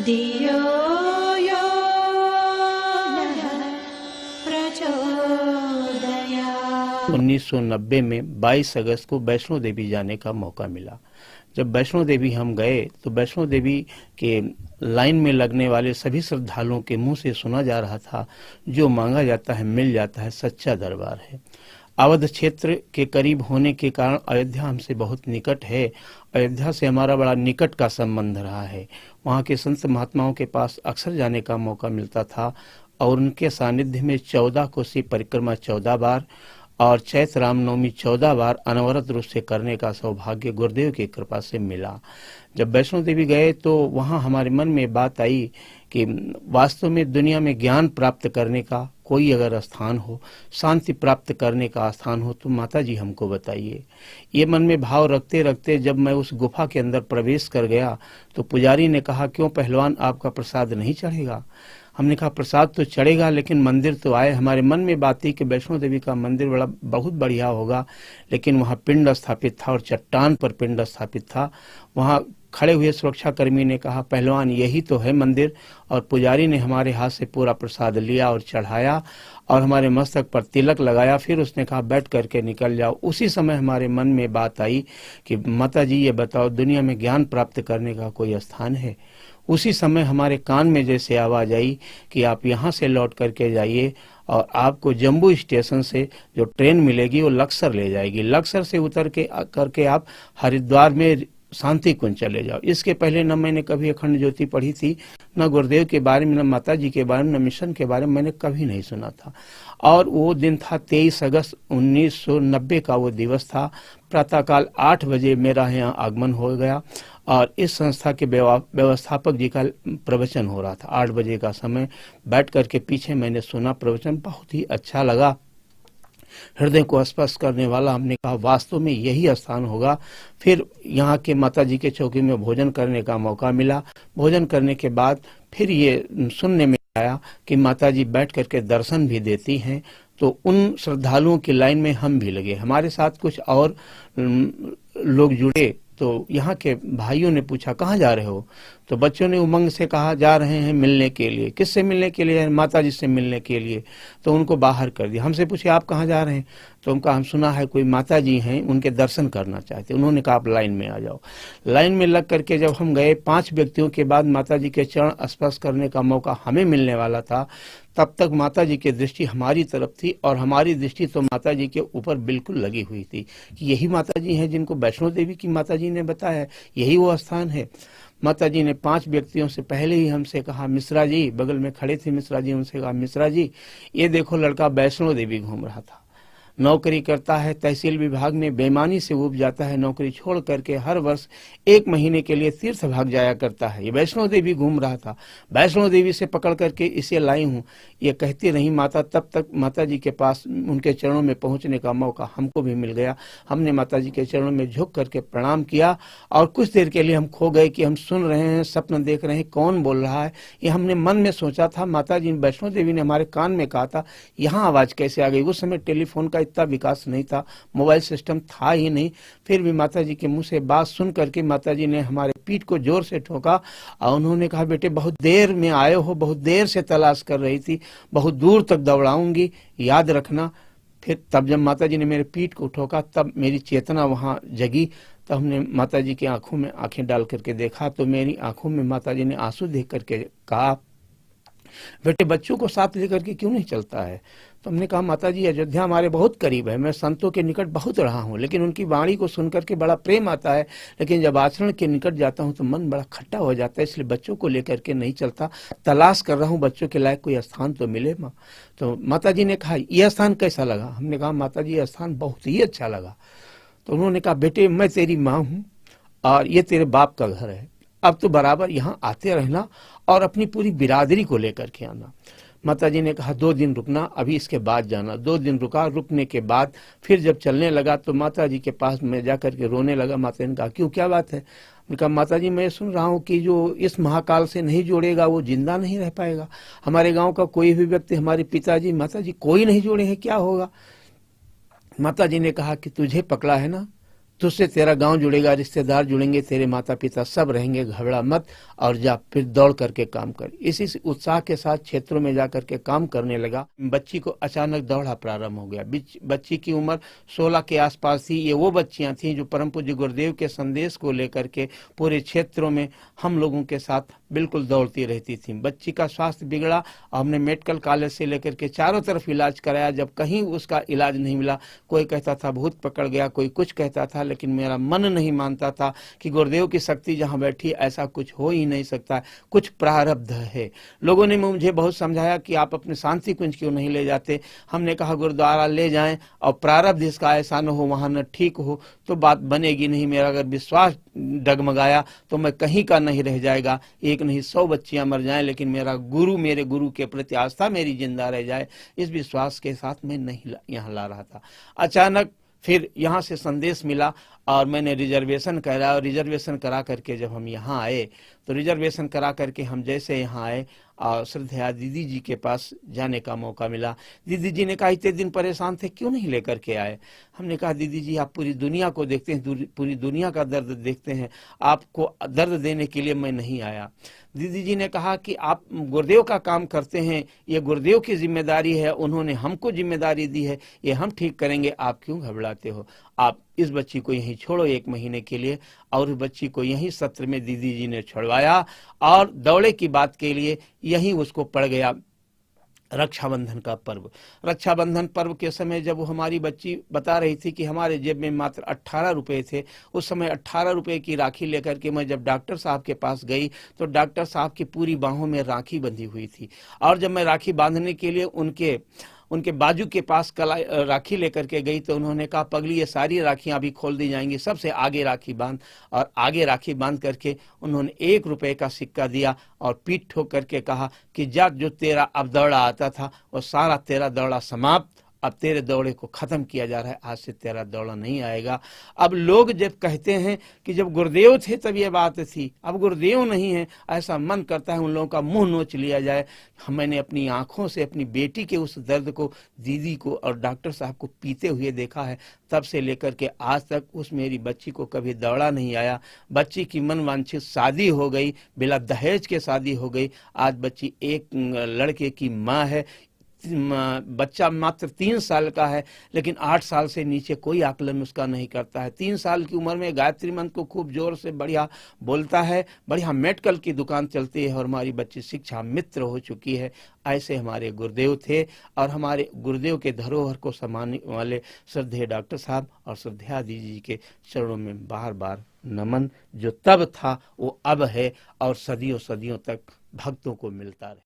धियो यो नः प्रचोदयात्। 1990 में 22 अगस्त को वैष्णो देवी जाने का मौका मिला। जब वैष्णो देवी हम गए तो वैष्णो देवी के लाइन में लगने वाले सभी श्रद्धालुओं के मुंह से सुना जा रहा था, जो मांगा जाता है मिल जाता है, सच्चा दरबार है। अवध क्षेत्र के करीब होने के कारण अयोध्या हमसे बहुत निकट है। अयोध्या से हमारा बड़ा निकट का संबंध रहा है। वहाँ के संत महात्माओं के पास अक्सर जाने का मौका मिलता था और उनके सानिध्य में 14 कोसी परिक्रमा 14 बार और चैत्र रामनवमी 14 बार अनवरत रूप से करने का सौभाग्य गुरुदेव की कृपा से मिला। जब वैष्णो देवी गए तो वहाँ हमारे मन में बात आई कि वास्तव में दुनिया में ज्ञान प्राप्त करने का कोई अगर स्थान हो, शांति प्राप्त करने का स्थान हो तो माता जी हमको बताइए। ये मन में भाव रखते रखते जब मैं उस गुफा के अंदर प्रवेश कर गया तो पुजारी ने कहा, क्यों पहलवान, आपका प्रसाद नहीं चढ़ेगा? हमने कहा प्रसाद तो चढ़ेगा लेकिन मंदिर तो आए। हमारे मन में बात थी कि वैष्णो देवी का मंदिर बहुत बढ़िया होगा, लेकिन वहाँ पिंड स्थापित था और चट्टान पर पिंड स्थापित था। वहाँ खड़े हुए सुरक्षाकर्मी ने कहा, पहलवान यही तो है मंदिर। और पुजारी ने हमारे हाथ से पूरा प्रसाद लिया और चढ़ाया और हमारे मस्तक पर तिलक लगाया। फिर उसने कहा बैठ करके निकल जाओ। उसी समय हमारे मन में बात आई कि माता जी ये बताओ, दुनिया में ज्ञान प्राप्त करने का कोई स्थान है? उसी समय हमारे कान में जैसे आवाज आई कि आप यहाँ से लौट करके जाइए और आपको जम्मू स्टेशन से जो ट्रेन मिलेगी वो लक्सर ले जाएगी। लक्सर से उतर के करके आप हरिद्वार में शांति कुंज चले जाओ। इसके पहले न मैंने कभी अखंड ज्योति पढ़ी थी, न गुरुदेव के बारे में, न माता जी के बारे में, न मिशन के बारे में मैंने कभी नहीं सुना था। और वो दिन था 23 अगस्त 1990 का वो दिवस था। प्रातःकाल 8 बजे मेरा यहाँ आगमन हो गया और इस संस्था के व्यवस्थापक जी का प्रवचन हो रहा था। 8 बजे का समय बैठ करके पीछे मैंने सुना प्रवचन, बहुत ही अच्छा लगा, हृदय को स्पर्श करने वाला। हमने कहा वास्तव में यही स्थान होगा। फिर यहाँ के माता जी के चौकी में भोजन करने का मौका मिला। भोजन करने के बाद फिर ये सुनने में आया कि माता जी बैठ करके दर्शन भी देती हैं, तो उन श्रद्धालुओं की लाइन में हम भी लगे। हमारे साथ कुछ और लोग जुड़े तो यहाँ के भाइयों ने पूछा कहाँ जा रहे हो? तो बच्चों ने उमंग से कहा जा रहे हैं मिलने के लिए। किससे मिलने के लिए? माता जी से मिलने के लिए। तो उनको बाहर कर दिया। हमसे पूछे आप कहाँ जा रहे हैं? तो उनका हम सुना है कोई माता जी हैं, उनके दर्शन करना चाहते। उन्होंने कहा आप लाइन में आ जाओ। लाइन में लग करके जब हम गए, 5 व्यक्तियों के बाद माता जी के चरण स्पर्श करने का मौका हमें मिलने वाला था। तब तक माता जी की दृष्टि हमारी तरफ थी और हमारी दृष्टि तो माता जी के ऊपर बिल्कुल लगी हुई थी कि यही माता जी हैं जिनको वैष्णो देवी की माता जी ने बताया, यही वो स्थान है। माता जी ने 5 व्यक्तियों से पहले ही हमसे कहा, मिश्रा जी, बगल में खड़े थे मिश्रा जी, उनसे कहा मिश्रा जी ये देखो लड़का वैष्णो देवी घूम रहा था, नौकरी करता है, तहसील विभाग में बेईमानी से उब जाता है, नौकरी छोड़ करके हर वर्ष 1 महीने के लिए तीर्थ भाग जाया करता है। ये वैष्णो देवी घूम रहा था, वैष्णो देवी से पकड़ करके इसे लाई हूँ। ये कहती रही माता। तब तक माता जी के पास उनके चरणों में पहुंचने का मौका हमको भी मिल गया। हमने माता जी के चरणों में झुक करके प्रणाम किया और कुछ देर के लिए हम खो गए कि हम सुन रहे हैं, सपन देख रहे हैं, कौन बोल रहा है। ये हमने मन में सोचा था। माता जी वैष्णो देवी ने हमारे कान में कहा था, यहाँ आवाज कैसे आ गई? उस समय टेलीफोन का इतना विकास नहीं था, मोबाइल सिस्टम था ही नहीं। फिर भी माता जी के मुंह से बात सुन करके माता जी ने हमारे पीठ को जोर से ठोका और उन्होंने कहा बेटे बहुत देर में आए हो, बहुत देर से तलाश कर रही थी, बहुत दूर तक दौड़ाऊंगी, याद रखना। फिर तब जब माता जी ने मेरे पीठ को ठोका तब मेरी चेतना वहां जगी। तब हमने माता जी की आंखों में आंखें डाल करके देखा तो मेरी आंखों में माता जी ने आंसू देख करके कहा, बेटे बच्चों को साथ लेकर के क्यों नहीं चलता है? तो हमने कहा माता जी अयोध्या हमारे बहुत करीब है, मैं संतों के निकट बहुत रहा हूँ, लेकिन उनकी वाणी को सुनकर के बड़ा प्रेम आता है, लेकिन जब आचरण के निकट जाता हूँ तो मन बड़ा खट्टा हो जाता है, इसलिए बच्चों को लेकर के नहीं चलता, तलाश कर रहा हूँ बच्चों के लायक कोई स्थान तो मिले माँ। तो माता जी ने कहा यह स्थान कैसा लगा? हमने कहा माता जी यह स्थान बहुत ही अच्छा लगा। तो उन्होंने कहा बेटे मैं तेरी माँ हूँ और ये तेरे बाप का घर है, अब तो बराबर यहाँ आते रहना और अपनी पूरी बिरादरी को लेकर के आना। माता जी ने कहा 2 दिन रुकना, अभी इसके बाद जाना। 2 दिन रुका। रुकने के बाद फिर जब चलने लगा तो माता जी के पास मैं जाकर के रोने लगा। माता ने कहा क्यों, क्या बात है? मैंने कहा माता जी मैं सुन रहा हूँ कि जो इस महाकाल से नहीं जोड़ेगा वो जिंदा नहीं रह पाएगा। हमारे गाँव का कोई भी व्यक्ति, हमारे पिताजी, माता जी कोई नहीं जोड़े हैं, क्या होगा? माता जी ने कहा कि तुझे पकड़ा है ना, तुझसे तेरा गांव जुड़ेगा, रिश्तेदार जुड़ेंगे, तेरे माता पिता सब रहेंगे, घबरा मत और जा फिर दौड़ करके काम कर। इसी उत्साह के साथ क्षेत्रों में जा करके काम करने लगा। बच्ची को अचानक दौड़ा प्रारंभ हो गया। बच्ची की उम्र 16 के आसपास थी। ये वो बच्चियां थीं जो परम पूज्य गुरुदेव के संदेश को लेकर के पूरे क्षेत्रों में हम लोगों के साथ बिल्कुल दौड़ती रहती थी। बच्ची का स्वास्थ्य बिगड़ा, हमने मेडिकल कॉलेज से लेकर के चारों तरफ इलाज कराया। जब कहीं उसका इलाज नहीं मिला, कोई कहता था भूत पकड़ गया, कोई कुछ कहता था, लेकिन मेरा मन नहीं मानता था कि गुरुदेव की शक्ति जहां बैठी ऐसा कुछ हो ही नहीं सकता, कुछ प्रारब्ध है। लोगों ने मुझे बहुत समझाया कि आप अपने शांति कुंज क्यों नहीं ले जाते। हमने कहा गुरुद्वारा ले जाएं और प्रारब्ध इसका ऐसा न हो, वहां न ठीक हो तो बात बनेगी नहीं। मेरा अगर विश्वास डगमगाया तो मैं कहीं का नहीं रह जाएगा, एक नहीं 100 बच्चियां मर जाएं, लेकिन मेरे गुरु के प्रति आस्था मेरी जिंदा रह जाए, इस विश्वास के साथ मैं नहीं यहाँ ला रहा था। अचानक फिर यहाँ से संदेश मिला और मैंने रिजर्वेशन करा, और रिजर्वेशन करा करके जब हम यहाँ आए तो रिजर्वेशन करा करके हम जैसे यहाँ आए और श्रद्धा दीदी जी के पास जाने का मौका मिला। दीदी जी ने कहा इतने दिन परेशान थे क्यों नहीं लेकर के आए। हमने कहा दीदी जी आप पूरी दुनिया को देखते हैं, पूरी दुनिया का दर्द देखते हैं, आपको दर्द देने के लिए मैं नहीं आया। दीदी जी ने कहा कि आप गुरुदेव का काम करते हैं, ये गुरुदेव की जिम्मेदारी है, उन्होंने हमको जिम्मेदारी दी है, ये हम ठीक करेंगे, आप क्यों घबराते हो। आप इस बच्ची को यहीं छोड़ो 1 महीने के लिए। और उस बच्ची को यहीं सत्र में दीदी जी ने छुड़वाया और दौड़े की बात के लिए यहीं उसको पड़ गया रक्षाबंधन का पर्व। रक्षाबंधन पर्व के समय जब वो हमारी बच्ची बता रही थी कि हमारे जेब में मात्र 18 रुपए थे, उस समय 18 रुपए की राखी लेकर के मैं जब डॉक्टर साहब के पास गई तो डॉक्टर साहब की पूरी बाहों में राखी बंधी हुई थी। और जब मैं राखी बांधने के लिए उनके बाजू के पास राखी लेकर के गई तो उन्होंने कहा पगली ये सारी राखियां अभी खोल दी जाएंगी, सबसे आगे राखी बांध। और आगे राखी बांध करके उन्होंने 1 रुपए का सिक्का दिया और पीठ ठोक करके कहा कि जा जो तेरा अब दौड़ा आता था वो सारा तेरा दौड़ा समाप्त, अब तेरे दौड़े को खत्म किया जा रहा है, आज से तेरा दौड़ा नहीं आएगा। अब लोग जब कहते हैं कि जब गुरुदेव थे तब ये बात थी, अब गुरुदेव नहीं है, ऐसा मन करता है उन लोगों का मुंह नोच लिया जाए। मैंने अपनी आंखों से अपनी बेटी के उस दर्द को, दीदी को और डॉक्टर साहब को पीते हुए देखा है। तब से लेकर के आज तक उस मेरी बच्ची को कभी दौड़ा नहीं आया। बच्ची की मन वांछित शादी हो गई, बिना दहेज के शादी हो गई। आज बच्ची एक लड़के की माँ है। बच्चा मात्र 3 साल का है, लेकिन 8 साल से नीचे कोई आकलन उसका नहीं करता है। 3 साल की उम्र में गायत्री मंत्र को खूब जोर से बढ़िया बोलता है, बढ़िया मेडिकल की दुकान चलती है और हमारी बच्ची शिक्षा मित्र हो चुकी है। ऐसे हमारे गुरुदेव थे और हमारे गुरुदेव के धरोहर को संभालने वाले श्रद्धेय डॉक्टर साहब और श्रद्धा दीदी जी के चरणों में बार बार नमन। जो तब था वो अब है और सदियों सदियों तक भक्तों को मिलता रहे।